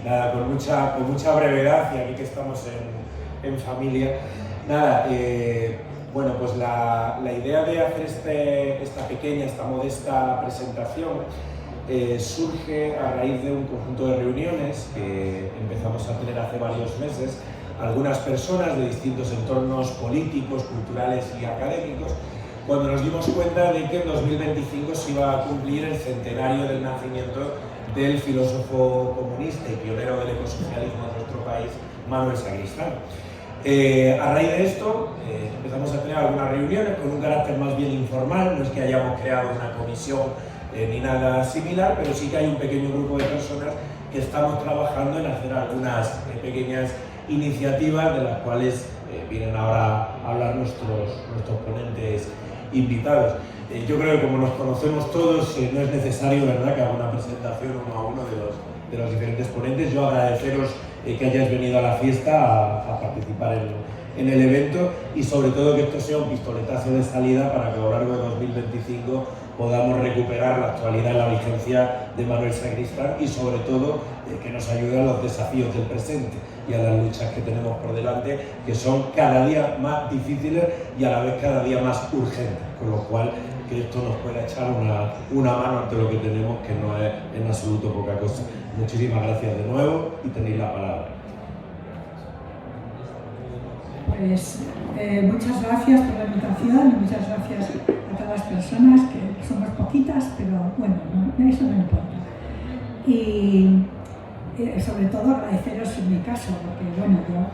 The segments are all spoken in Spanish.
Nada, con mucha brevedad, y aquí que estamos en familia. Nada, bueno, pues la idea de hacer esta modesta presentación surge a raíz de un conjunto de reuniones que empezamos a tener hace varios meses algunas personas de distintos entornos políticos, culturales y académicos, cuando nos dimos cuenta de que en 2025 se iba a cumplir el centenario del nacimiento del filósofo comunista y pionero del ecosocialismo en nuestro país, Manuel Sacristán. A raíz de esto empezamos a tener algunas reuniones con un carácter más bien informal, no es que hayamos creado una comisión ni nada similar, pero sí que hay un pequeño grupo de personas que estamos trabajando en hacer algunas pequeñas iniciativas de las cuales vienen ahora a hablar nuestros ponentes invitados. Yo creo que como nos conocemos todos, no es necesario, ¿verdad?, que haga una presentación uno a uno de los diferentes ponentes. Yo agradeceros que hayáis venido a la fiesta a participar en el evento, y sobre todo que esto sea un pistoletazo de salida para que a lo largo de 2025 podamos recuperar la actualidad y la vigencia de Manuel Sacristán, y sobre todo que nos ayude a los desafíos del presente y a las luchas que tenemos por delante, que son cada día más difíciles y a la vez cada día más urgentes, con lo cual que esto nos pueda echar una mano ante lo que tenemos, que no es en absoluto poca cosa. Muchísimas gracias de nuevo y tenéis la palabra. Pues muchas gracias por la invitación y muchas gracias a todas las personas, que somos poquitas, pero bueno, eso no importa. Y sobre todo agradeceros en mi caso, porque bueno, yo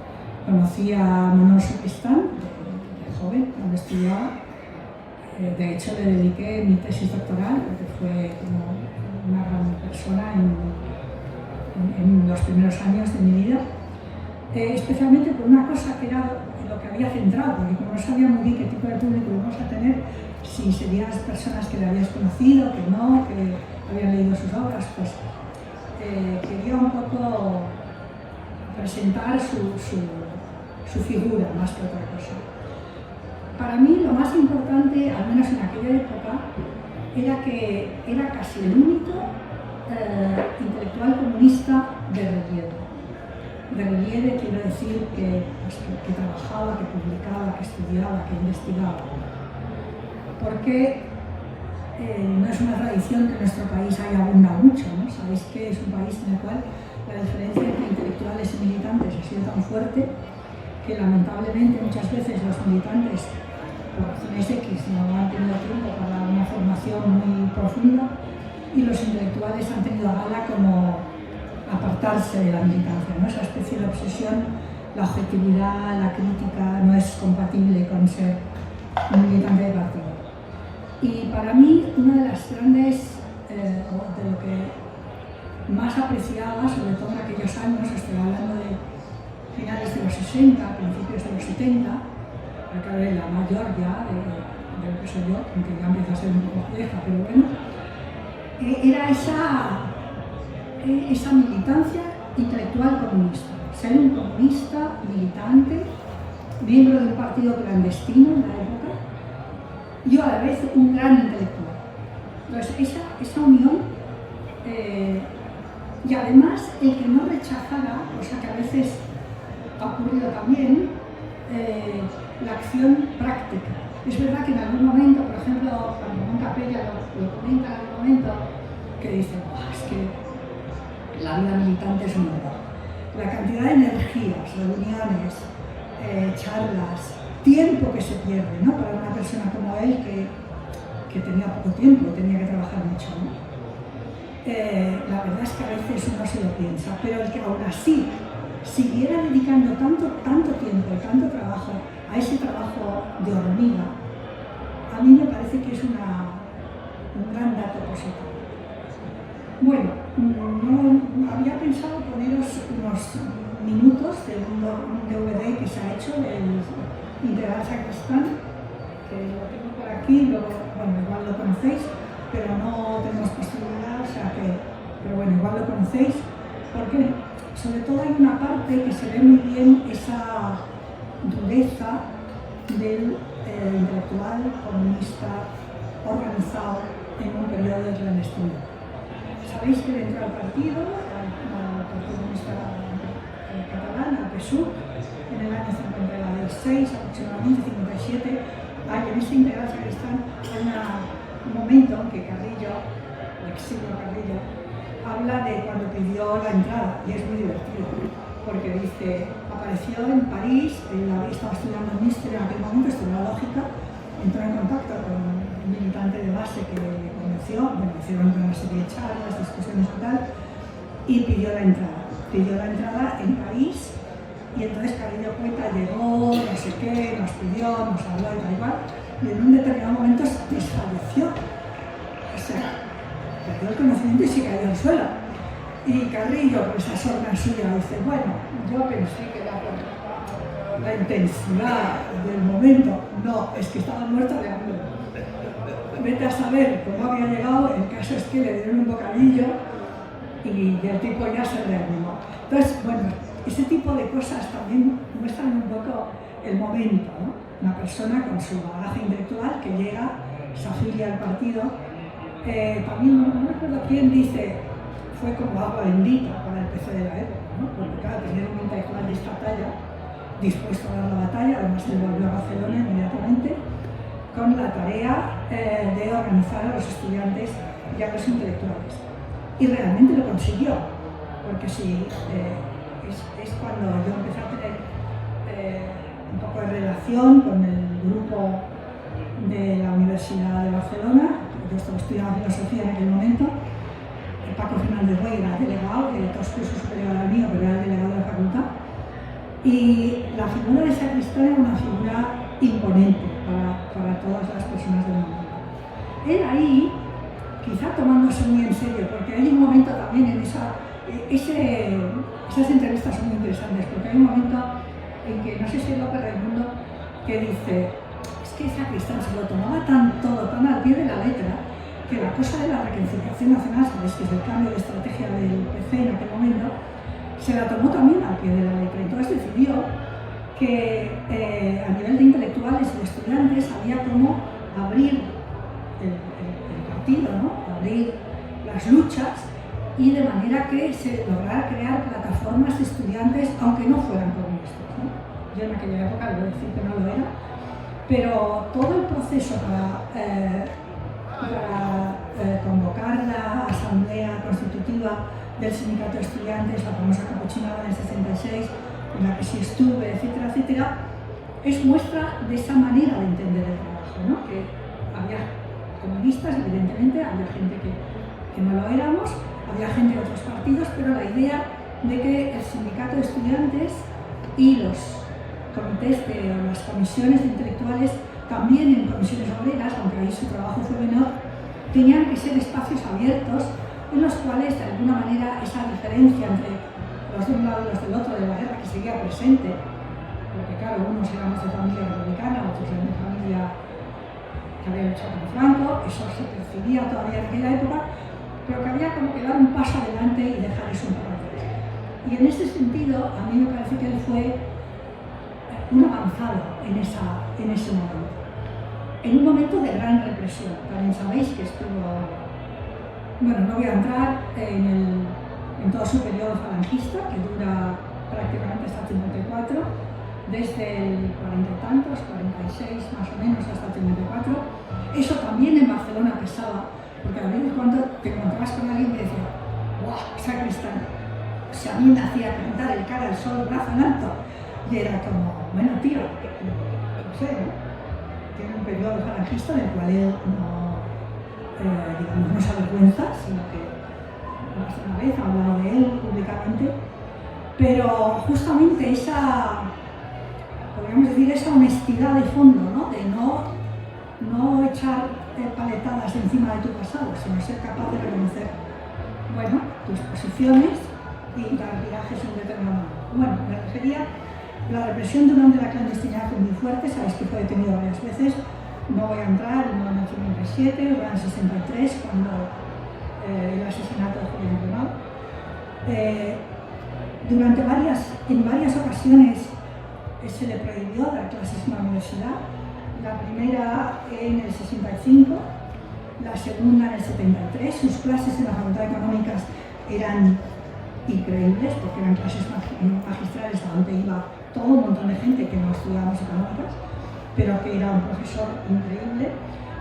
conocí a Manuel Sacristán de joven, cuando estudiaba. De hecho, le dediqué mi tesis doctoral, porque fue como una gran persona en los primeros años de mi vida. Especialmente por una cosa que era lo que había centrado, porque como no sabía muy bien qué tipo de público íbamos a tener, si serían las personas que le habías conocido, que no, que habían leído sus obras, pues quería un poco presentar su figura más que otra cosa. Para mí lo más importante, al menos en aquella época, era que era casi el único intelectual comunista de relieve. De relieve quiero decir que trabajaba, que publicaba, que estudiaba, que investigaba. Porque no es una tradición que en nuestro país haya abundado mucho, ¿no? Sabéis que es un país en el cual la diferencia entre intelectuales y militantes ha sido tan fuerte que lamentablemente muchas veces los militantes, por razones X, no han tenido tiempo para una formación muy profunda, y los intelectuales han tenido a gala como apartarse de la militancia, ¿no? Esa especie de obsesión, la objetividad, la crítica, no es compatible con ser un militante de partido. Y para mí, una de las grandes, de lo que más apreciaba, sobre todo en aquellos años, estoy hablando de finales de los 60, principios de los 70, acá la mayor ya de lo que soy yo, aunque ya empieza a ser un poco vieja, pero bueno, era esa militancia intelectual comunista, ser un comunista militante, miembro de un partido clandestino en la época, y a la vez un gran intelectual. Entonces esa unión, y además el que no rechazara, cosa que a veces ha ocurrido también, la acción práctica. Es verdad que en algún momento, por ejemplo, cuando Ramón Capella lo comenta en algún momento, que dice, es que la vida militante es un horror. La cantidad de energías, reuniones, charlas, tiempo que se pierde, ¿no?, para una persona como él que tenía poco tiempo, tenía que trabajar mucho, ¿no? La verdad es que a veces uno se lo piensa, pero el que aún así siguiera dedicando tanto tiempo y tanto trabajo a ese trabajo de hormiga, a mí me parece que es un gran dato positivo. Bueno, no había pensado poneros unos minutos de un DVD que se ha hecho del Integral Sacristán, que lo tengo por aquí, luego, bueno, igual lo conocéis, pero no tenemos posibilidad, pero bueno, igual lo conocéis, porque sobre todo hay una parte que se ve muy bien esa dureza del intelectual comunista organizado en un periodo de clandestinidad. Sabéis que dentro del partido, Partido Comunista Catalán, el PSUC, en el año 56, aproximadamente 57. En este Integral Sacristán hay un momento en que Carrillo, el exilio Carrillo, habla de cuando pidió la entrada, y es muy divertido, porque dice, apareció en París, estaba estudiando en Münster en aquel momento, estudió lógica, entró en contacto con un militante de base que le convenció, hicieron una serie de charlas, discusiones y tal, y pidió la entrada. Pidió la entrada en París, y entonces Carrillo Cueta llegó, no sé qué, nos pidió, nos habló y tal igual, y en un determinado momento desfalleció. O sea, perdió el conocimiento y se cayó al suelo. Y Carrillo, por esa sorna suya, dice, bueno, yo pensé que era por la intensidad del momento. No, es que estaba muerto de hambre. Vete a saber cómo había llegado, el caso es que le dieron un bocadillo y el tipo ya se reanimó. Entonces, bueno, ese tipo de cosas también muestran un poco el momento, ¿no? Una persona con su bagaje intelectual que llega, se afilia al partido. También no recuerdo quién dice, fue como agua bendita para el PC de la época, ¿no? Porque claro, tener un intelectual de esta talla, dispuesto a dar la batalla, además se volvió a Barcelona inmediatamente, con la tarea de organizar a los estudiantes y a los intelectuales. Y realmente lo consiguió, porque sí, es cuando yo empecé a tener un poco de relación con el grupo de la Universidad de Barcelona. Yo estaba estudiando filosofía en aquel momento. Paco Fernández Rey era delegado, de dos cursos superior al mío, pero era el delegado de la facultad. Y la figura de Sacristán era una figura imponente para todas las personas del momento. Él ahí, quizá tomándose muy en serio, porque hay un momento también en esas entrevistas son muy interesantes, porque hay un momento en que, no sé si es López Raimundo, que dice, es que Sacristán se lo tomaba todo tan al pie de la letra, que la cosa de la reconciliación nacional, sabéis que es el cambio de estrategia del PC en aquel momento, se la tomó también al pie de la letra. Entonces decidió que a nivel de intelectuales y de estudiantes había como abrir el partido, ¿no? Abrir las luchas, y de manera que se lograra crear plataformas de estudiantes, aunque no fueran comunistas, ¿no? Yo en aquella época debo decir que no lo era, pero todo el proceso para convocar la asamblea constitutiva del sindicato de estudiantes, la famosa capuchinada del 66, en la que sí estuve, etcétera, etcétera, es muestra de esa manera de entender el trabajo, ¿no? Que había comunistas, evidentemente, había gente que no lo éramos, había gente de otros partidos, pero la idea de que el sindicato de estudiantes y los comités de las comisiones de intelectuales, también en comisiones obreras, aunque ahí su trabajo fue menor, tenían que ser espacios abiertos en los cuales, de alguna manera, esa diferencia entre los de un lado y los del otro de la guerra, que seguía presente, porque claro, unos éramos de familia republicana, otros eran de familia que había luchado con Franco, eso se percibía todavía en aquella época, pero que había como que dar un paso adelante y dejar eso un poco atrás. Y en ese sentido, a mí me parece que él fue un avanzado en ese momento. En un momento de gran represión. También sabéis que estuvo, bueno, no voy a entrar en todo su periodo falangista, que dura prácticamente hasta el 54, desde el 40 y tantos, 46 más o menos, hasta el 54. Eso también en Barcelona pesaba, porque a veces cuando te encontrabas con alguien que decía, ¡guau, Sacristán! O sea, a mí me hacía cantar el cara al sol, brazo en alto, y era como, bueno, tío, no sé, ¿no? Tiene un periodo falangista en el cual él no se avergüenza, sino que más de una vez ha hablado de él públicamente, pero justamente podríamos decir, esa honestidad de fondo, ¿no? De no echar paletadas encima de tu pasado, sino ser capaz de reconocer, bueno, tus posiciones y dar viajes en determinado momento. Bueno, me refería, la represión durante la clandestinidad fue muy fuerte, sabéis que fue detenido varias veces, no voy a entrar, en el 57, o en el 63, cuando el asesinato de Julián Grimau. En varias ocasiones se le prohibió dar clases en la universidad, la primera en el 65, la segunda en el 73, sus clases en la Facultad de Económicas eran increíbles, porque eran clases magistrales a donde iba todo un montón de gente que no estudiábamos económicas, pero que era un profesor increíble.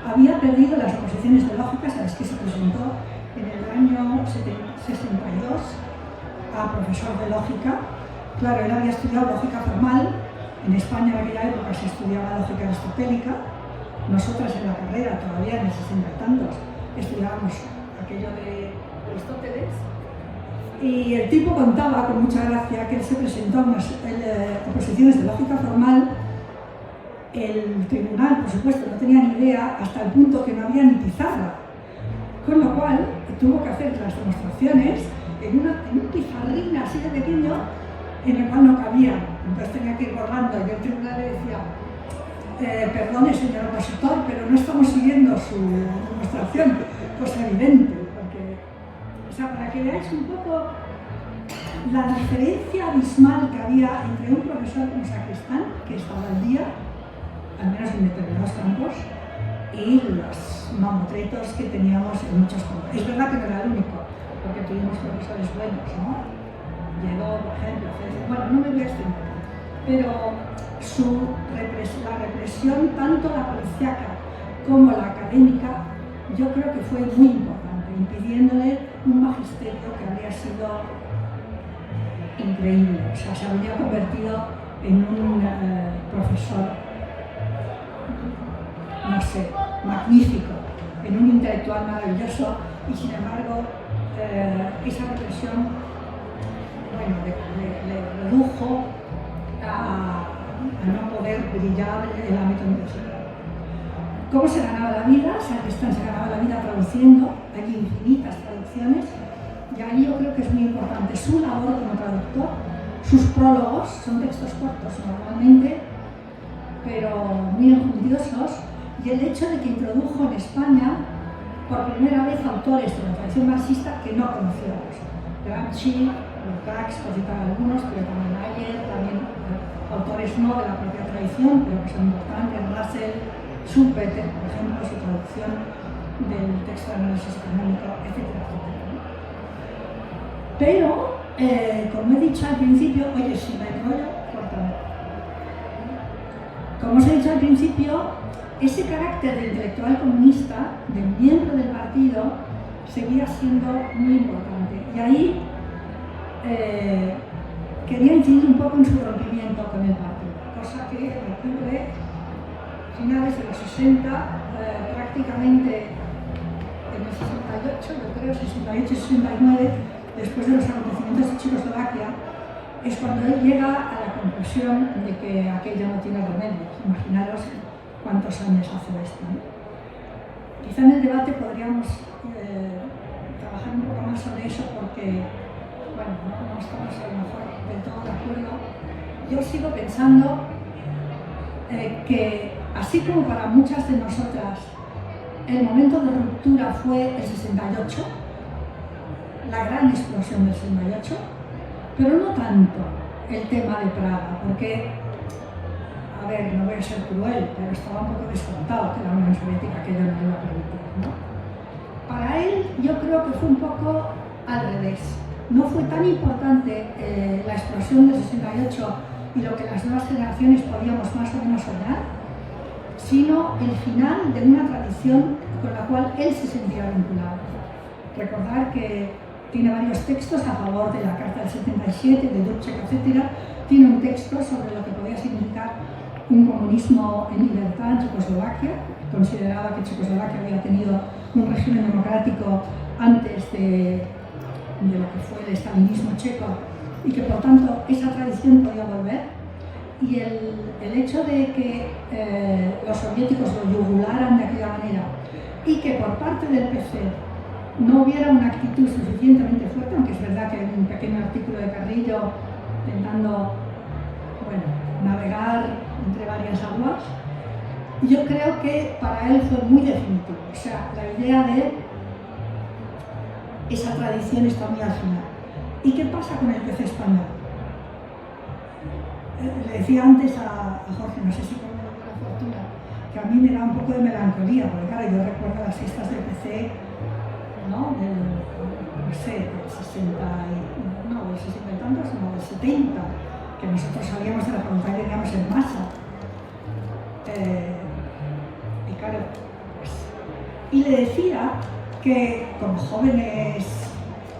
Había perdido las oposiciones de lógica, sabes que se presentó en el año 62 a profesor de lógica. Claro, él había estudiado lógica formal. En España en aquella época se estudiaba lógica aristotélica. Nosotras en la carrera, todavía en el 60 y tantos, estudiábamos aquello de Aristóteles. Y el tipo contaba con mucha gracia que él se presentó a unas oposiciones de lógica formal. El tribunal, por supuesto, no tenía ni idea, hasta el punto que no había ni pizarra. Con lo cual, tuvo que hacer las demostraciones en un pizarrín así de pequeño, en el cual no cabía. Entonces tenía que ir borrando, y el tribunal le decía: perdone, señor opositor, pero no estamos siguiendo su demostración. Cosa evidente, porque, o sea, para que veáis un poco la diferencia abismal que había entre un profesor como Sacristán, que estaba al día, al menos en determinados campos, y los mamotretos que teníamos en muchos campos. Es verdad que no era el único, porque tuvimos profesores buenos, ¿no? Llegó, por ejemplo, bueno, no me voy a extender, pero la represión, tanto la policíaca como la académica, yo creo que fue muy importante, impidiéndole un magisterio que habría sido increíble. O sea, se habría convertido en un profesor, no sé, magnífico, en un intelectual maravilloso, y sin embargo esa represión, bueno, le redujo a no poder brillar en el ámbito universitario. ¿Cómo se ganaba la vida? Sacristán se ganaba la vida traduciendo, hay infinitas traducciones, y ahí yo creo que es muy importante su labor como traductor. Sus prólogos son textos cortos normalmente, pero muy enjundiosos, y el hecho de que introdujo en España por primera vez autores de la tradición marxista que no conocíamos. Gramsci, Lukács, por citar algunos, pero también Ayer, también autores no de la propia tradición, pero que son importantes, Russell, Schumpeter, por ejemplo, su traducción del texto de análisis económico, etcétera, etcétera. Pero, como he dicho al principio, oye, si me enrollo, córtame. Como os he dicho al principio, ese carácter de intelectual comunista, de miembro del partido, seguía siendo muy importante. Y ahí quería incidir un poco en su rompimiento con el partido, cosa que ocurre a finales de los 60, prácticamente en el 68, yo creo, 68 y 69, después de los acontecimientos de Checoslovaquia, es cuando él llega a la conclusión de que aquello no tiene remedio. Imaginaros cuántos años hace esto, ¿no? Quizá en el debate podríamos trabajar un poco más sobre eso, porque, bueno, no estamos a lo mejor del todo de acuerdo. Yo sigo pensando que, así como para muchas de nosotras el momento de ruptura fue el 68, la gran explosión del 68, pero no tanto el tema de Praga, porque, a ver, no voy a ser cruel, pero estaba un poco descontado que la Unión Soviética aquello no lo iba a permitir, ¿no? Para él, yo creo que fue un poco al revés. No fue tan importante la explosión del 68 y lo que las nuevas generaciones podíamos más o menos soñar, sino el final de una tradición con la cual él se sentía vinculado. Recordar que tiene varios textos a favor de la Carta del 77, de Dubček, etc. Tiene un texto sobre lo que podía significar un comunismo en libertad en Checoslovaquia. Consideraba que Checoslovaquia había tenido un régimen democrático antes de lo que fue el estalinismo checo, y que por tanto esa tradición podía volver. Y el hecho de que los soviéticos lo yugularan de aquella manera, y que por parte del PC no hubiera una actitud suficientemente fuerte, aunque es verdad que hay un pequeño artículo de Carrillo intentando, bueno, navegar entre varias aguas, yo creo que para él fue muy definitivo. O sea, la idea de esa tradición está muy al final. ¿Y qué pasa con el PC español? Le decía antes a Jorge, no sé si con la fortuna, que a mí me da un poco de melancolía, porque claro, yo recuerdo las fiestas del PC ¿no? No sé, del 60 no, del 60 y tantos, no, del 70, que nosotros salíamos de la facultad y teníamos en masa. Y claro, pues, y le decía que como jóvenes,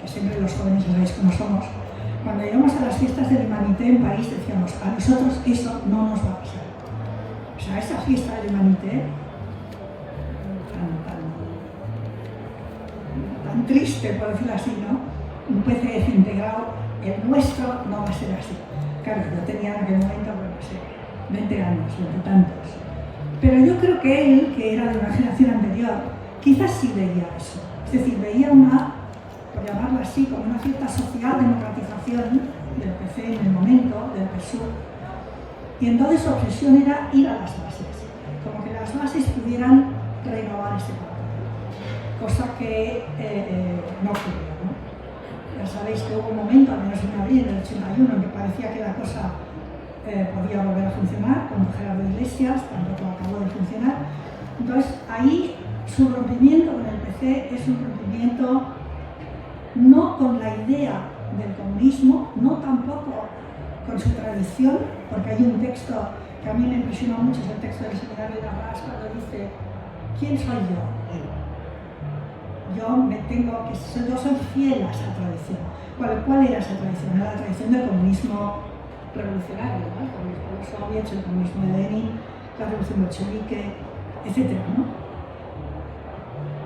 que siempre los jóvenes ya sabéis cómo somos, cuando íbamos a las fiestas del Humanité en París decíamos, a nosotros eso no nos va a pasar. O sea, esa fiesta del Humanité, tan triste, por decirlo así, ¿no? Un PCF integrado, el nuestro no va a ser así. Claro, yo tenía en aquel momento, bueno, no sé, 20 años, 20 y tantos. Pero yo creo que él, que era de una generación anterior, quizás sí veía eso. Es decir, veía una, por llamarlo así, como una cierta social democratización del PC en el momento, del PSUV. Y entonces su obsesión era ir a las bases, como que las bases pudieran renovar ese papel. Cosa que no ocurrió, ¿no? Ya sabéis que hubo un momento, al menos en Madrid, en el 81, en que parecía que la cosa podía volver a funcionar, cuando Gerardo Iglesias tampoco acabó de funcionar. Entonces, ahí su rompimiento con el PC es un rompimiento no con la idea del comunismo, no tampoco con su tradición, porque hay un texto que a mí me impresionó mucho, es el texto del seminario de Arras, cuando dice, ¿quién soy yo? Yo soy fiel a esa tradición. ¿Cuál era esa tradición? Era la tradición del comunismo revolucionario, ¿no? El comunismo de los soviets, el comunismo de Lenin, la revolución bolchevique, etc., ¿no?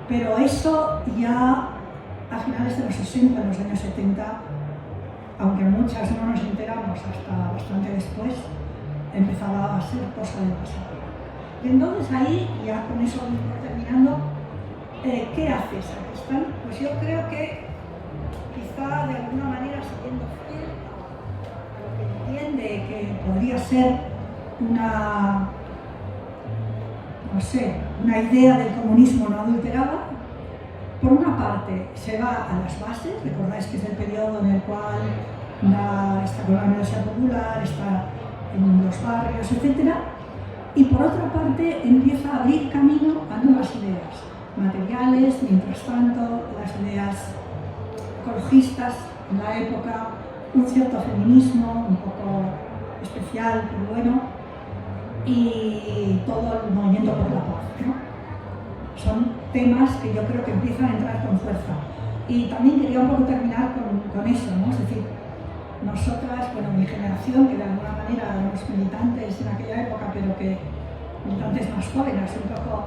Pero eso ya a finales de los 60, en los años 70, aunque muchas no nos enteramos hasta bastante después, empezaba a ser cosa del pasado. Y entonces ahí, ya con eso terminando, ¿qué hace Sacristán? Pues yo creo que quizá de alguna manera siguiendo fiel a lo que entiende que podría ser una, no sé, una idea del comunismo no adulterada. Por una parte se va a las bases, recordáis que es el periodo en el cual está con la Universidad Popular, está en los barrios, etc. Y por otra parte empieza a abrir camino a nuevas ideas materiales, mientras tanto las ideas ecologistas en la época, un cierto feminismo un poco especial, pero bueno, y todo el movimiento por la paz, ¿no? Son temas que yo creo que empiezan a entrar con fuerza. Y también quería un poco terminar con eso, ¿no? Es decir, nosotras, bueno, mi generación, que de alguna manera éramos militantes en aquella época, pero que militantes más jóvenes, un poco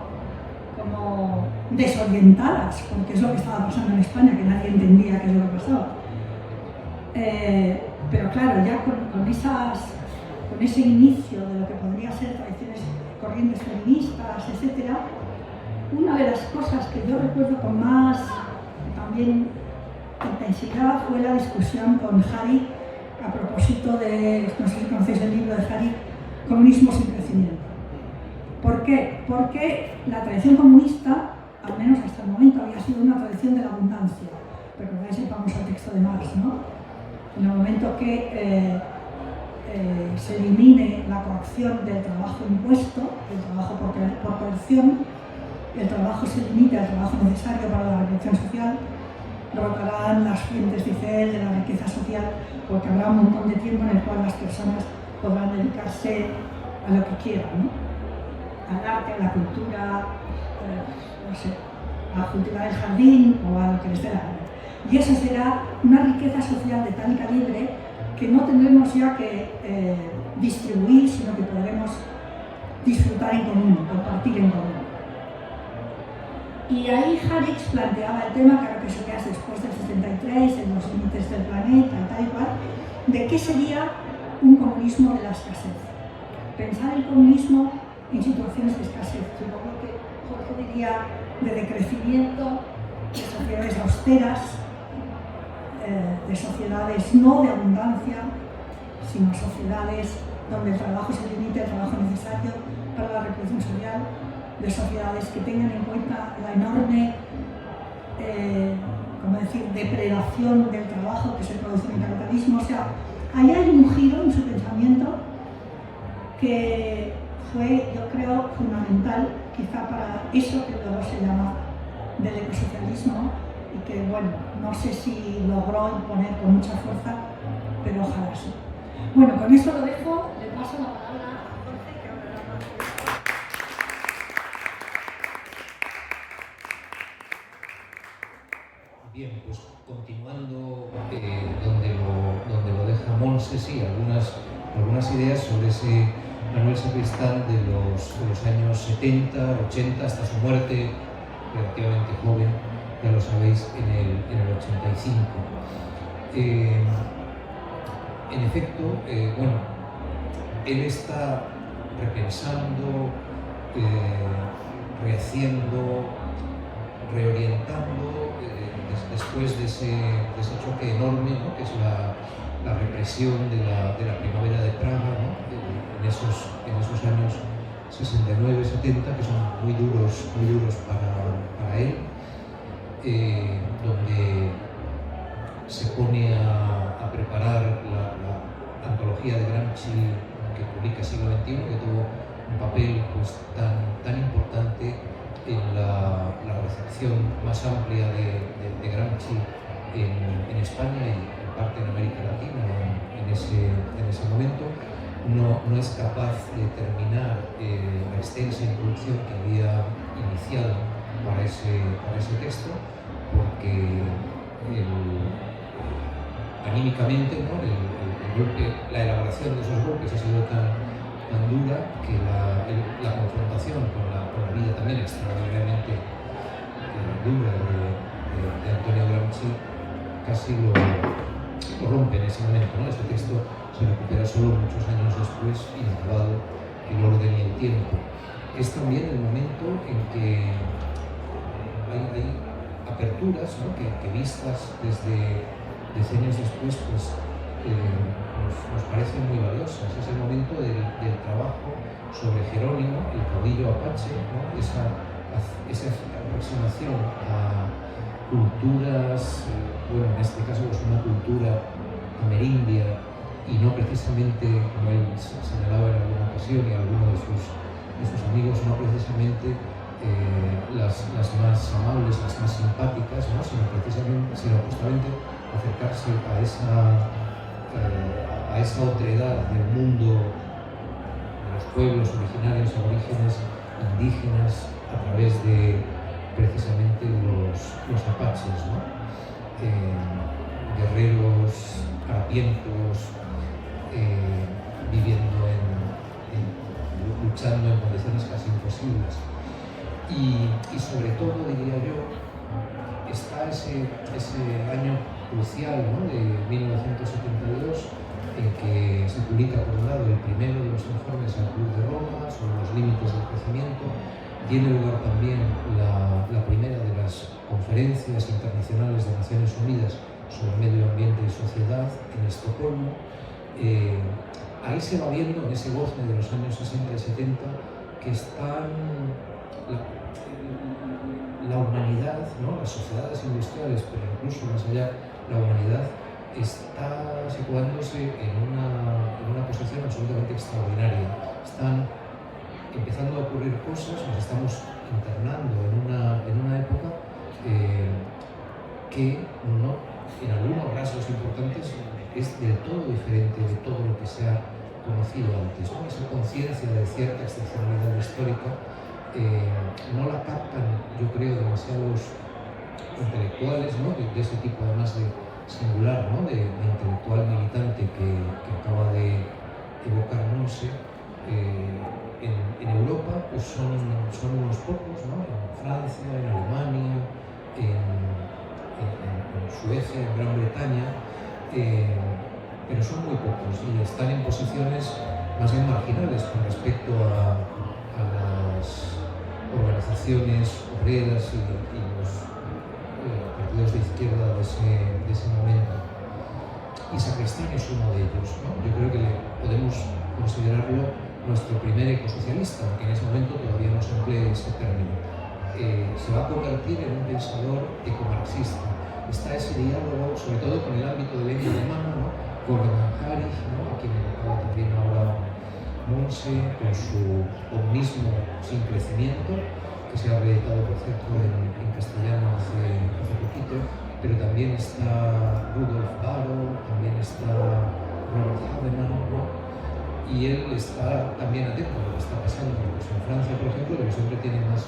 como desorientadas, porque es lo que estaba pasando en España, que nadie entendía qué es lo que pasaba. Pero claro, ya con ese inicio de lo que podría ser tradiciones, corrientes feministas, etc., una de las cosas que yo recuerdo con más también intensidad fue la discusión con Hari a propósito de, no sé si conocéis el libro de Hari, Comunismo sin crecimiento. ¿Por qué? Porque la tradición comunista, al menos hasta el momento, había sido una tradición de la abundancia. Recordáis el famoso texto de Marx, ¿no? En el momento que se elimine la coacción del trabajo impuesto, el trabajo por coerción, el trabajo se limite al trabajo necesario para la reproducción social, brotarán las fuentes, dice él, de la riqueza social, porque habrá un montón de tiempo en el cual las personas podrán dedicarse a lo que quieran, ¿no? Al arte, a la cultura, no sé, a cultivar el jardín o a lo que les dé la gana. Y eso será una riqueza social de tal calibre que no tendremos ya que distribuir, sino que podremos disfrutar en común, compartir en común. Y ahí Harix planteaba el tema, claro que eso ya es después del 73, en los límites del planeta y tal y cual, de qué sería un comunismo de la escasez. Pensar el comunismo en situaciones de escasez, supongo que Jorge diría de decrecimiento, de sociedades austeras, de sociedades no de abundancia, sino sociedades donde el trabajo se limite al trabajo necesario para la reproducción social, de sociedades que tengan en cuenta la enorme depredación del trabajo que se produce en el capitalismo. O sea, ahí hay un giro en su pensamiento que fue, yo creo, fundamental quizá para eso que luego se llama del ecosocialismo y que, bueno, no sé si logró imponer con mucha fuerza, pero ojalá sí. Bueno, con eso lo dejo, le paso la palabra a Jorge, que hablará más de esto. Bien, pues continuando donde lo deja Montse, sí, algunas ideas sobre ese Manuel Sacristán de los años 70, 80, hasta su muerte relativamente joven, ya lo sabéis, en el 85. En efecto, bueno, él está repensando, rehaciendo, reorientando después de ese choque enorme, ¿no?, que es la represión de la primavera de Praga, ¿no?, en esos años 69-70, que son muy duros para él, donde se pone a preparar la antología de Gramsci que publica Siglo XXI, que tuvo un papel pues tan importante en la recepción más amplia de Gramsci en España y en parte en América Latina en ese momento. No es capaz de terminar la extensa introducción que había iniciado para ese texto, porque anímicamente, ¿no?, el golpe, la elaboración de esos golpes ha sido tan dura que la confrontación con la vida también extraordinariamente dura de Antonio Gramsci casi lo rompe en ese momento, ¿no? Este texto se recupera solo muchos años después, inacabado el orden y el tiempo. Es también el momento en que hay aperturas, ¿no?, que vistas desde decenios después pues, nos parecen muy valiosas. Es el momento del trabajo sobre Jerónimo, el caudillo apache, ¿no?, esa aproximación a culturas, bueno, en este caso pues una cultura amerindia, y no precisamente, como él señalaba en alguna ocasión y alguno de sus amigos, no precisamente las más amables, las más simpáticas, ¿no?, sino justamente acercarse a esa otredad del mundo de los pueblos originarios, aborígenes, indígenas, a través de precisamente los apaches, ¿no? Guerreros harapientos, viviendo luchando en condiciones casi imposibles. Y sobre todo, diría yo, está ese año crucial, ¿no?, de 1972, en que se publica por un lado el primero de los informes al Club de Roma sobre los límites del crecimiento. Tiene lugar también la primera de las conferencias internacionales de Naciones Unidas sobre medio ambiente y sociedad en Estocolmo. Ahí se va viendo, en ese goce de los años 60 y 70, que están la humanidad, ¿no?, las sociedades industriales, pero incluso más allá, la humanidad está situándose en una posición absolutamente extraordinaria. Están empezando a ocurrir cosas, nos estamos internando en una época que en algunos rasgos importantes es del todo diferente de todo lo que se ha conocido antes, ¿no? Esa conciencia de cierta excepcionalidad histórica no la captan, yo creo, demasiados intelectuales, ¿no?, de ese tipo además de singular, ¿no?, de intelectual militante que acaba de evocar Montse. En Europa pues son unos pocos, ¿no?, en Francia, en Alemania, en Suecia, en Gran Bretaña, pero son muy pocos y están en posiciones más bien marginales con respecto a las organizaciones obreras y los partidos de izquierda de ese momento. Y Sacristán es uno de ellos, ¿no? Yo creo que podemos considerarlo nuestro primer ecosocialista, aunque en ese momento todavía no se emplee ese término. Se va a convertir en un pensador ecomarxista. Está ese diálogo, sobre todo con el ámbito de lengua alemana, ¿no?, con Harich, ¿no?, a quien evocaba también ahora Montse, con su omnismo sin crecimiento, que se ha reeditado, por cierto, en castellano hace poquito, pero también está Rudolf Barrow, también está Robert Havemann, ¿no? Y él está también atento a lo que está pasando pues en Francia, por ejemplo, pero siempre tiene más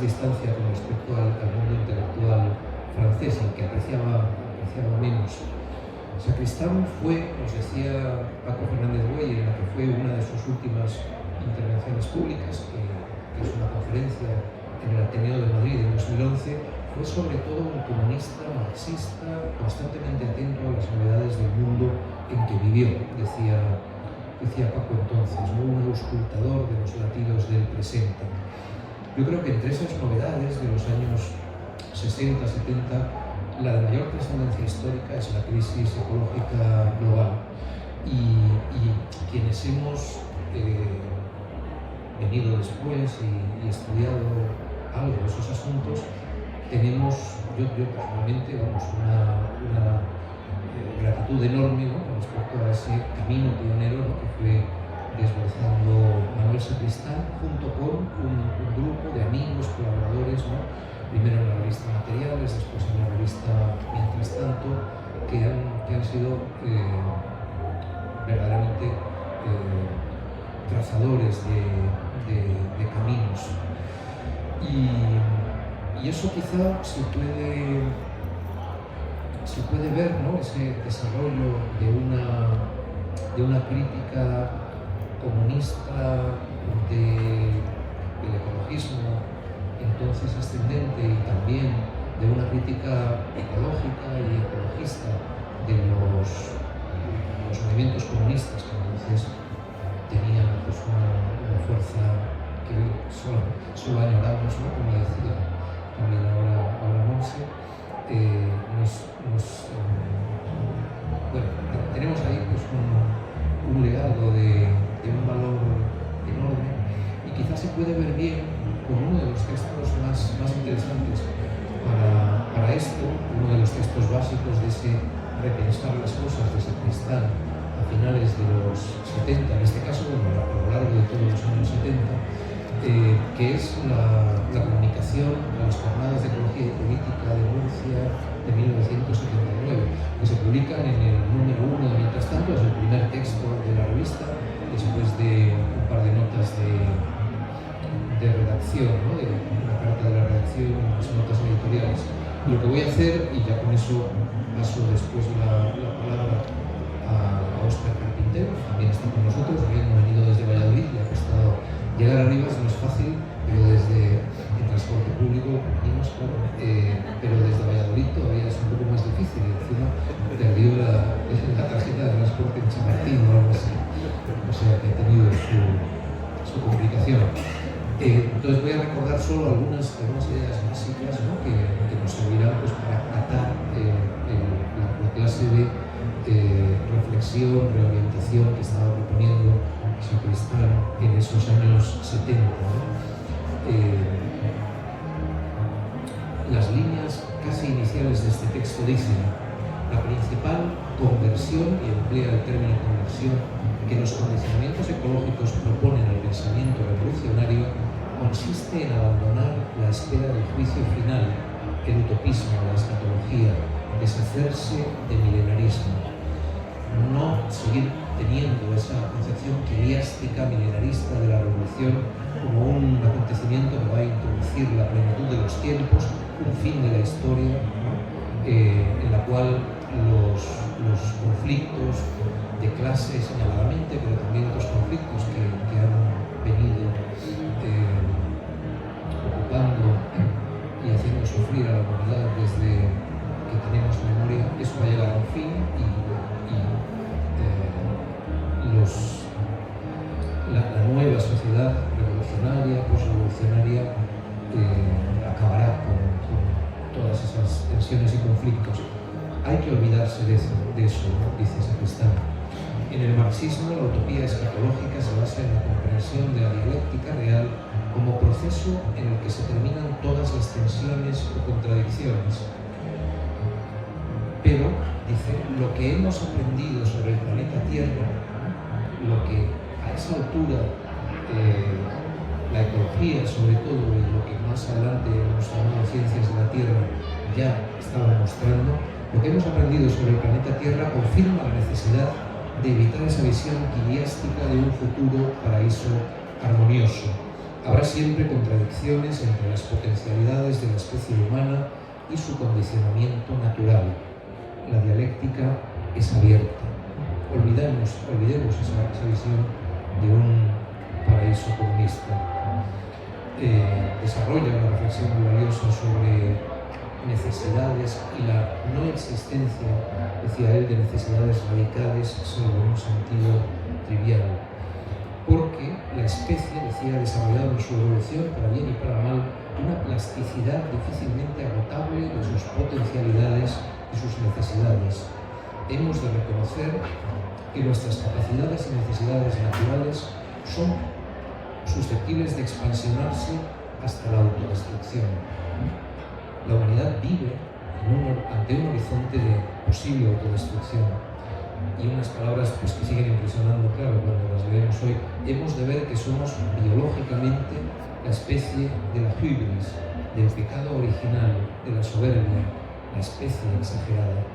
distancia con respecto al mundo intelectual francés, al que apreciaba menos. Sacristán fue, nos decía Paco Fernández Güell, en la que fue una de sus últimas intervenciones públicas, que es una conferencia en el Ateneo de Madrid en 2011, fue sobre todo un comunista, marxista, constantemente atento a las novedades del mundo en que vivió, decía Paco entonces, ¿no? Un auscultador de los latidos del presente. Yo creo que entre esas novedades de los años 60, 70, la de mayor trascendencia histórica es la crisis ecológica global. Y quienes hemos venido después y estudiado algo de esos asuntos, tenemos, yo personalmente, una gratitud enorme, ¿no?, con respecto a ese camino pionero, ¿no?, que fue desbrozando Manuel Sacristán junto con un grupo de amigos, colaboradores, ¿no?, primero en la revista Materiales, después en la revista Mientras Tanto, que han sido verdaderamente trazadores de caminos. Y eso quizá se puede ver, ¿no?, ese desarrollo de una crítica comunista del ecologismo entonces ascendente, y también de una crítica ecológica y ecologista de los movimientos comunistas, que entonces tenían pues una fuerza que solo añoramos, ¿no?, como decía también ahora Monse. Bueno, tenemos ahí pues un legado de un valor enorme, y quizás se puede ver bien con uno de los textos más interesantes para esto, uno de los textos básicos de ese repensar las cosas de Sacristán a finales de los 70, en este caso, bueno, a lo largo de todos los años 70, que es la comunicación de las jornadas de ecología y política de Murcia de 1979, que se publican en el número 1 de Mientras Tanto. Es el primer texto de la revista, después de un par de notas de redacción, ¿no?, de una carta de la redacción, unas notas editoriales. Y lo que voy a hacer, y ya con eso paso después la palabra a Óscar Carpintero, también está con nosotros, habíamos venido desde Valladolid, le ha costado llegar arriba, no es fácil, pero desde el transporte público venimos, claro, pero desde Valladolid todavía es un poco más difícil, y encima perdió la tarjeta de transporte en Chamartín o algo así, o sea que ha tenido su complicación. Entonces voy a recordar solo algunas ideas básicas, ¿no?, que nos servirán pues para tratar la clase de reflexión, reorientación que estaba proponiendo Sacristán en esos años 70. ¿no? Las líneas casi iniciales de este texto dicen: la principal conversión, y emplea el término conversión, que los condicionamientos ecológicos proponen al pensamiento revolucionario consiste en abandonar la espera del juicio final, el utopismo, la escatología, deshacerse de milenarismo, no seguir teniendo esa concepción quiliástica, milenarista de la revolución como un acontecimiento que va a introducir la plenitud de los tiempos, un fin de la historia, ¿no?, en la cual los conflictos de clase señaladamente, pero también otros conflictos que han venido ocupando y haciendo sufrir a la humanidad desde que tenemos memoria, eso va a llegar a un fin, y la nueva sociedad revolucionaria, posrevolucionaria, acabará con todas esas tensiones y conflictos. Hay que olvidarse de eso, ¿no?, dice Sacristán. En el marxismo, la utopía escatológica se basa en la comprensión de la dialéctica real como proceso en el que se terminan todas las tensiones o contradicciones. Pero, dice, lo que hemos aprendido sobre el planeta Tierra, lo que a esa altura la ecología, sobre todo, y lo que más adelante hemos llamado ciencias de la Tierra, ya estaba demostrando, lo que hemos aprendido sobre el planeta Tierra confirma la necesidad de evitar esa visión quiliástica de un futuro paraíso armonioso. Habrá siempre contradicciones entre las potencialidades de la especie humana y su condicionamiento natural. La dialéctica es abierta. Olvidemos esa visión de un paraíso comunista. Desarrolla una reflexión muy valiosa sobre necesidades y la no existencia, decía él, de necesidades radicales solo en un sentido trivial. Porque la especie, decía, ha desarrollado en su evolución, para bien y para mal, una plasticidad difícilmente agotable de sus potencialidades y sus necesidades. Hemos de reconocer que nuestras capacidades y necesidades naturales son susceptibles de expansionarse hasta la autodestrucción. La humanidad vive ante un horizonte de posible autodestrucción. Y unas palabras pues, que siguen impresionando, claro, cuando las leemos hoy. Hemos de ver que somos biológicamente la especie de la hybris, del pecado original, de la soberbia, la especie exagerada.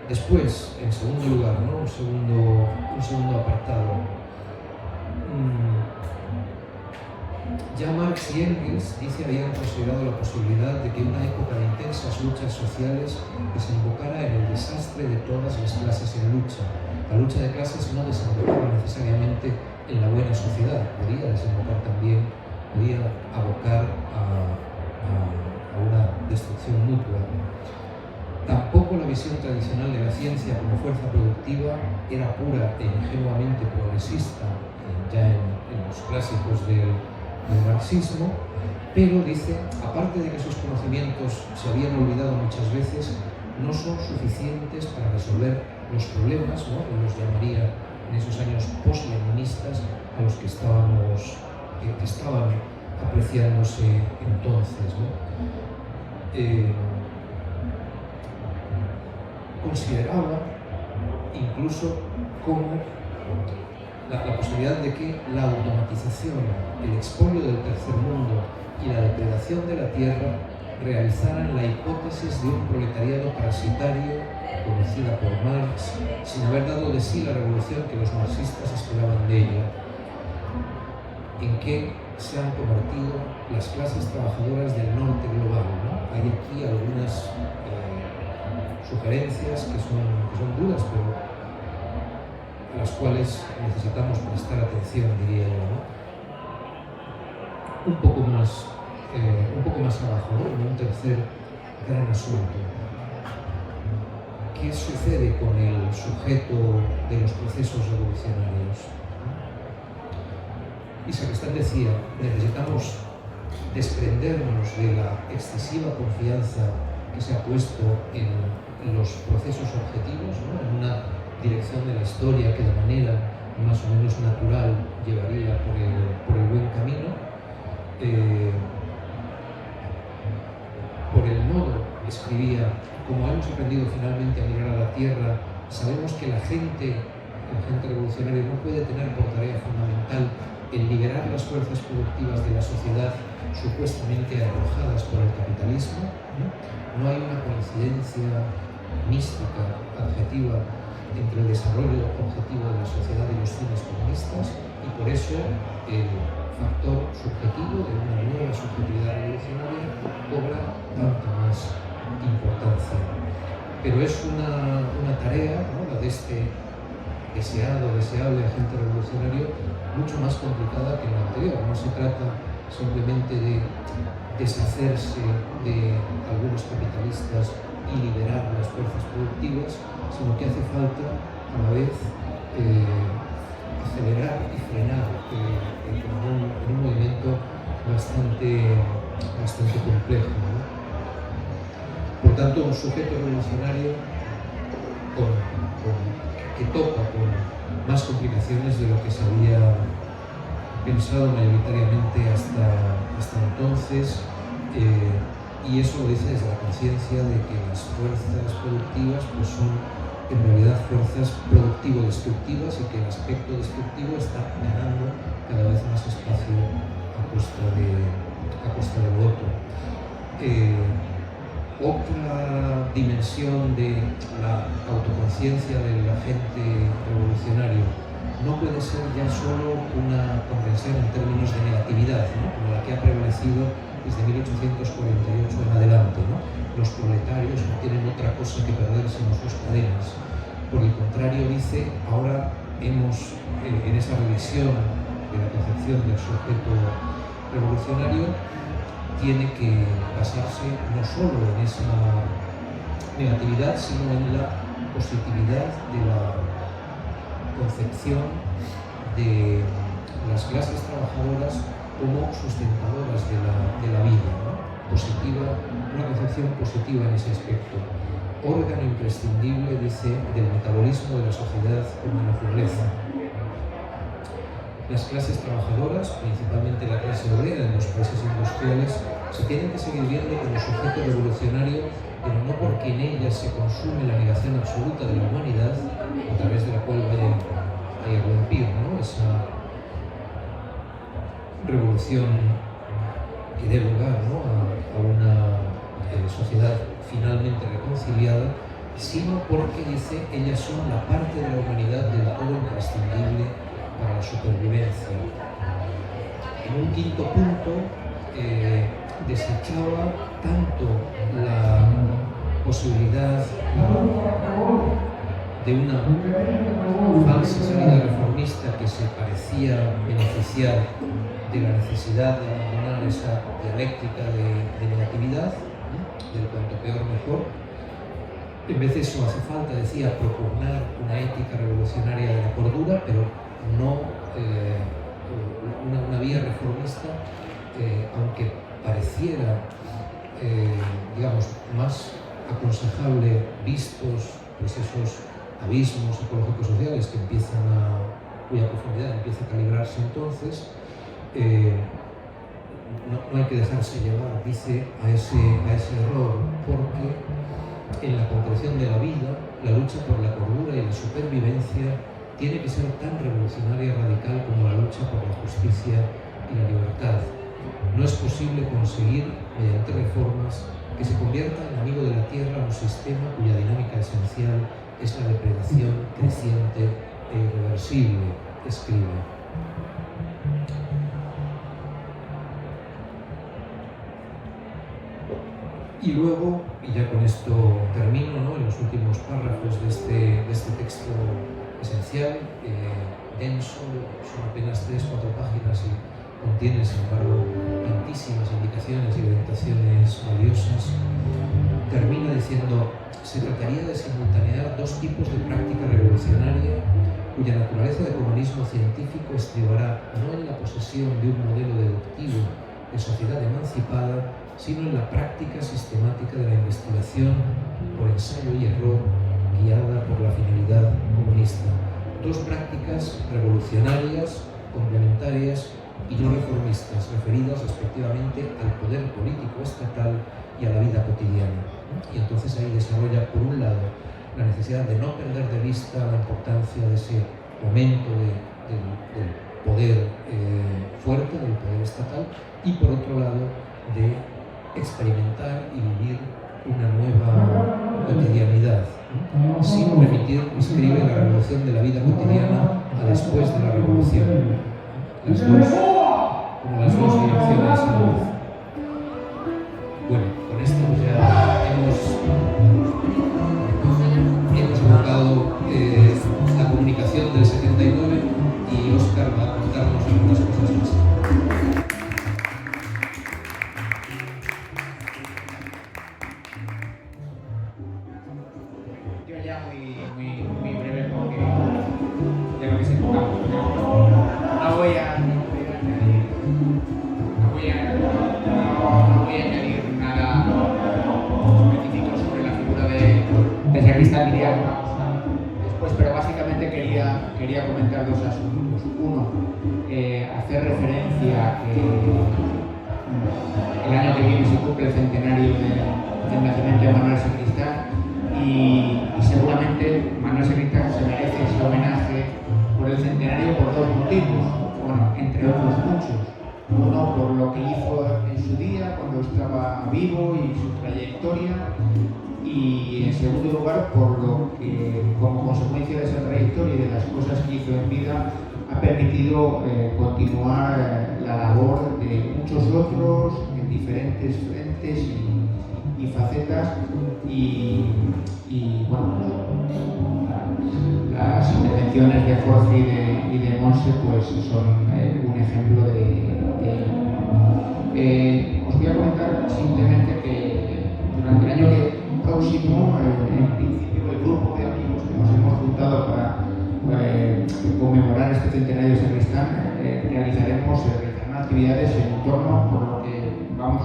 Después, en segundo lugar, ¿no? un segundo apartado. Ya Marx y Engels habían considerado la posibilidad de que una época de intensas luchas sociales desembocara en el desastre de todas las clases en lucha. La lucha de clases no desembocaba necesariamente en la buena sociedad, podía desembocar también, podía abocar a una destrucción mutua. Tampoco la visión tradicional de la ciencia como fuerza productiva era pura e ingenuamente progresista, ya en los clásicos del marxismo, pero dice, aparte de que esos conocimientos se habían olvidado muchas veces, no son suficientes para resolver los problemas, ¿no? que los llamaría en esos años post-leninistas a los que estaban apreciándose entonces. ¿no? Consideraba incluso como la posibilidad de que la automatización, el expolio del tercer mundo y la depredación de la tierra realizaran la hipótesis de un proletariado parasitario conocida por Marx, sin haber dado de sí la revolución que los marxistas esperaban de ella. ¿En qué se han convertido las clases trabajadoras del norte global? ¿no? Hay aquí algunas sugerencias que son duras, pero a las cuales necesitamos prestar atención, diría yo, ¿no? Un poco más abajo, ¿no? En un tercer gran asunto. ¿Qué sucede con el sujeto de los procesos revolucionarios? Y Sacristán decía, necesitamos desprendernos de la excesiva confianza que se ha puesto en los procesos objetivos, ¿no? En una dirección de la historia que de manera más o menos natural llevaría por el buen camino, por el modo, escribía, como hemos aprendido finalmente a mirar a la tierra, sabemos que la gente revolucionaria no puede tener por tarea fundamental el liberar las fuerzas productivas de la sociedad supuestamente arrojadas por el capitalismo. No hay una coincidencia mística, adjetiva, entre el desarrollo objetivo de la sociedad y los fines comunistas, y por eso el factor subjetivo de una nueva subjetividad revolucionaria cobra tanta más importancia. Pero es una tarea, ¿no? La de este deseable agente revolucionario, mucho más complicada que la anterior. No se trata simplemente de deshacerse de algunos capitalistas y liberar las fuerzas productivas, sino que hace falta a la vez acelerar y frenar en un movimiento bastante complejo, ¿no? Por tanto, un sujeto revolucionario que toca con más complicaciones de lo que se había pensado mayoritariamente hasta entonces, y eso lo dice desde la conciencia de que las fuerzas productivas pues son en realidad fuerzas productivo-destructivas y que el aspecto destructivo está ganando cada vez más espacio a costa de lo otro. Otra dimensión de la autoconciencia del agente revolucionario no puede ser ya solo una comprensión en términos de negatividad, ¿no?, como la que ha prevalecido desde 1848 en adelante, ¿no? Los proletarios no tienen otra cosa que perder sino sus cadenas. Por el contrario, dice, ahora hemos, en esa revisión de la concepción del sujeto revolucionario, tiene que basarse no solo en esa negatividad, sino en la positividad de la concepción de las clases trabajadoras como sustentadoras de la vida, ¿no? Positiva, una concepción positiva en ese aspecto. Órgano imprescindible, dice, del metabolismo de la sociedad como naturaleza. Las clases trabajadoras, principalmente la clase obrera en los países industriales, se tienen que seguir viendo como sujeto revolucionario, pero no porque en ellas se consume la negación absoluta de la humanidad, a través de la cual vaya a irrumpir, ¿no?, esa revolución que dé lugar, ¿no?, a una sociedad finalmente reconciliada, sino porque, dice, ellas son la parte de la humanidad del todo imprescindible para la supervivencia. En un quinto punto, desechaba tanto la posibilidad de una falsa salida reformista que se parecía beneficiar de la necesidad de abandonar esa dialéctica de negatividad, del cuanto peor mejor. En vez de eso hace falta, decía, propugnar una ética revolucionaria de la cordura, pero no una vía reformista, aunque pareciera, digamos, más aconsejable vistos pues esos abismos ecológicos sociales que cuya profundidad empieza a calibrarse entonces, no hay que dejarse llevar, dice, a ese error, porque en la concreción de la vida, la lucha por la cordura y la supervivencia tiene que ser tan revolucionaria y radical como la lucha por la justicia y la libertad. No es posible conseguir, mediante reformas, que se convierta en amigo de la tierra un sistema cuya dinámica esencial es la depredación creciente e irreversible, escribe. Y luego, y ya con esto termino, ¿no?, en los últimos párrafos de este texto esencial, denso, son apenas 3-4 páginas y contiene, sin embargo, tantísimas indicaciones y orientaciones valiosas, termina diciendo: se trataría de simultanear dos tipos de práctica revolucionaria cuya naturaleza de comunismo científico estribará no en la posesión de un modelo deductivo de sociedad emancipada, sino en la práctica sistemática de la investigación por ensayo y error guiada por la finalidad comunista. Dos prácticas revolucionarias, complementarias y no reformistas, referidas respectivamente al poder político estatal y a la vida cotidiana. Y entonces ahí desarrolla, por un lado, la necesidad de no perder de vista la importancia de ese momento del poder fuerte, del poder estatal, y por otro lado, de experimentar y vivir una nueva cotidianidad, ¿no?, sin permitir, escribe, la revolución de la vida cotidiana a después de la revolución. Como las dos direcciones a la vez. Bueno, con esto ya hemos evocado la comunicación del 79 y Óscar va a contarnos algunas cosas más. Yo ya muy breve porque de lo que se toca. No voy a añadir nada específico sobre la figura de Sacristán. Diría alguna cosa después, pero básicamente quería comentar dos asuntos. Uno, hacer referencia a que el año que viene se cumple el centenario del nacimiento de Manuel Sacristán y seguramente Manuel Sacristán se merece ese homenaje por el centenario por dos motivos, bueno, entre otros muchos. Uno, por lo que hizo en su día cuando estaba vivo su trayectoria y, en segundo lugar, por lo que, como consecuencia de esa trayectoria y de las cosas que hizo en vida, ha permitido continuar la labor de muchos otros en diferentes frentes y facetas y bueno, las intervenciones de Jorge y de Monse pues son un ejemplo de ello. Os voy a comentar simplemente que durante el año próximo, en principio, el grupo de amigos que nos hemos juntado para conmemorar este centenario de Sacristán, realizarán actividades en torno, por lo que vamos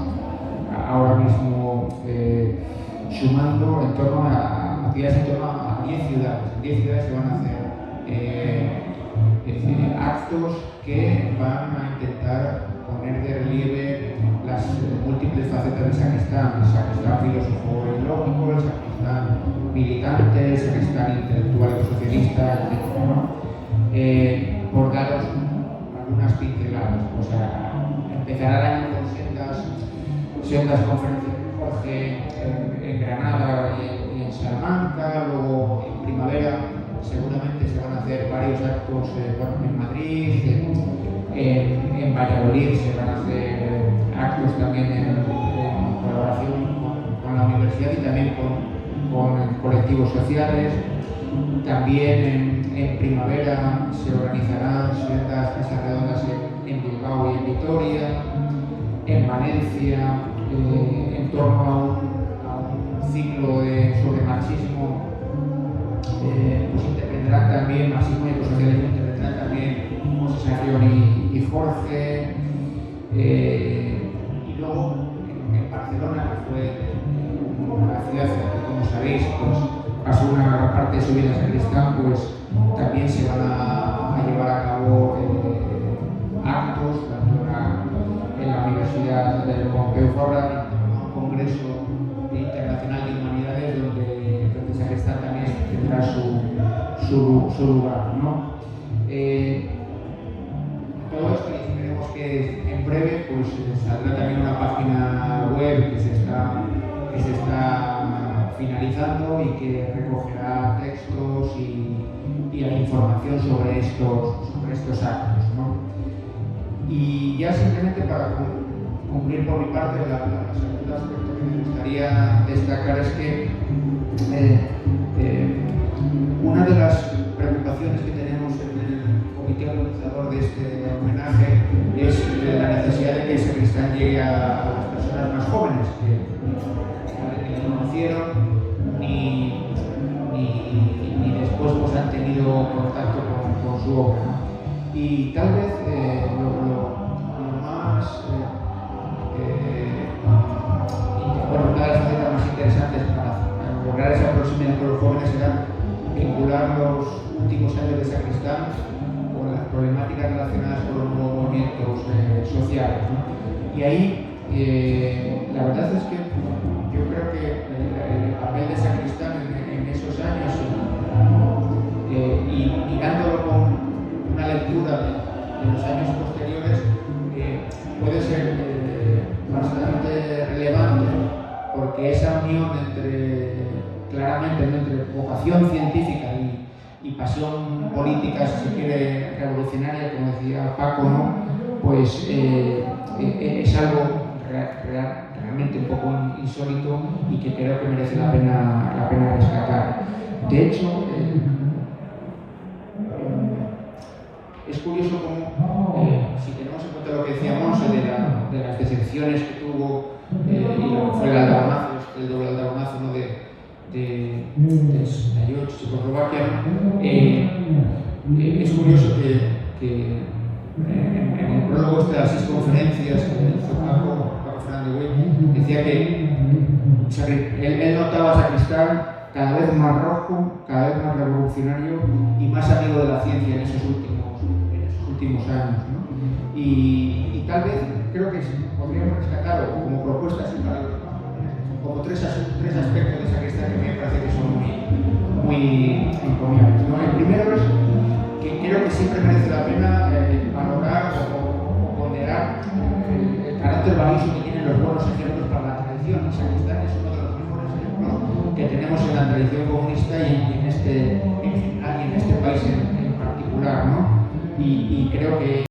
ahora mismo sumando, en torno a actividades en torno a 10 ciudades. En 10 ciudades se van a hacer actos que van a intentar poner de relieve las múltiples facetas de Sacristán: el Sacristán filósofo y lógico, el Sacristán militante, el Sacristán intelectual y socialista, etc., ¿no? Por daros algunas pinceladas. O sea, empezará el año con sendas conferencias de Jorge en Granada y en Salamanca. Luego, en primavera, seguramente se van a hacer varios actos en Madrid, en Valladolid se van a hacer actos también en colaboración con la universidad y también con colectivos sociales. También en primavera se organizarán ciertas mesas redondas en Bilbao y en Vitoria, en Valencia, en torno a un ciclo sobre marxismo. Pues intervendrán también, marxismo y ecosocialismo, intervendrán también José Sarrión y Jorge. Y luego en Barcelona, que fue una ciudad que, como sabéis, pues pasó una gran parte de su vida en Sacristán, pues también se van a llevar a cabo actos, tanto en la Universidad de Pompeu Fabra, un congreso internacional de humanidades donde Sacristán también tendrá su lugar, ¿no? Todo esto, esperemos que en breve pues saldrá también una página web que se está finalizando y que recogerá textos y información sobre estos actos, ¿no? Y ya simplemente para concluir por mi parte, el segundo aspecto que me gustaría destacar es que una de las preocupaciones que tenemos en el comité organizador de este homenaje es la necesidad de que Sacristán llegue a las personas más jóvenes que no conocieron ni después pues, han tenido contacto con su obra, ¿no? Y tal vez lo más una de las facetas más interesantes para lograr esa proximidad con los jóvenes será vincular los últimos años de Sacristán con las problemáticas relacionadas con los nuevos movimientos sociales, ¿no? Y ahí la verdad es que yo creo que el papel de Sacristán en esos años y mirándolo con una lectura de los años posteriores puede ser bastante relevante, porque esa unión claramente entre vocación científica y pasión política, si se quiere, revolucionaria, como decía Paco, ¿no? Pues es algo realmente un poco insólito y que creo que merece la pena rescatar. De hecho, es curioso cómo, si tenemos en cuenta lo que decía Monse de las decepciones que tuvo y lo que fue el aldabonazo, el doble aldabonazo, ¿no? de 68, Checoslovaquia, es curioso que en el prólogo de las 6 conferencias que hizo Paco Fernández Güell, decía que él notaba a Sacristán cada vez más rojo, cada vez más revolucionario y más amigo de la ciencia en esos últimos años, ¿no? Y tal vez creo que podríamos rescatar como propuestas como tres aspectos de Sacristán que me parece que son muy encomiables, ¿no? El primero es que creo que siempre merece la pena valorar o ponderar el carácter valioso que tienen los buenos ejemplos para la tradición tradición. El sacristán es uno de los mejores ejemplos que tenemos en la tradición comunista y en este país en particular, ¿no? Y creo que